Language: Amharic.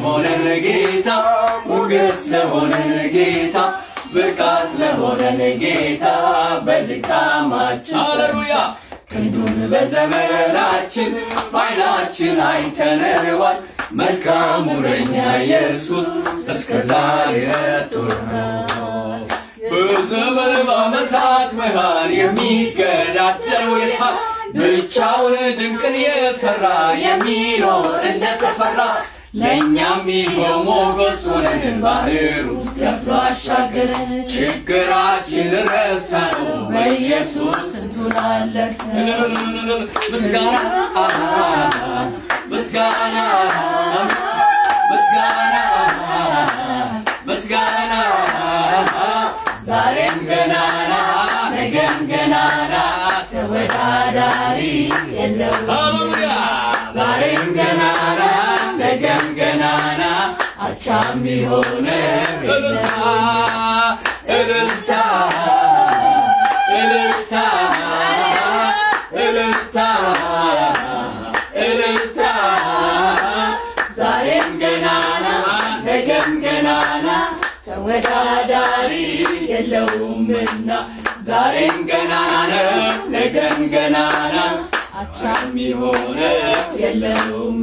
ለሆነን ጌታ ሞገስ ለሆነን ጌታ ብቃት ለሆነን ጌታ በድካማችን ሃሌሉያ ክንዱን በዘመናችን በዓይናችን አይተነዋል። መልካሙ እረኛ ኢየሱስ እስከ ዛሬ ረድቶናል። በዘመን በዓመታት መሃል የሚገዳደረው የታል? ብቻውን ድንቅን የሠራ የሚኖር እንደተፈራ ለእኛም ይኸው ሞገስ ሆነን ባህሩ ከፍሎ አሻገረን። ችግራችን ረሳነው በኢየሱስ ስንቱን አለፍን። ምስጋና ምስጋና ምስጋና ምስጋና ዛሬም ገናና ነገም ገናና ተወዳዳሪ የለውም። ዛሬም ገናና ነገም ገናና አቻም የሆነ እልልታ እልልታ እልልታ እልልታ እልልታ ዛሬም ገናና ነገም ገናና ተወዳዳሪ የለውምና ዛሬም ገናና ነገም ገናና አቻም የሆነ የለውም።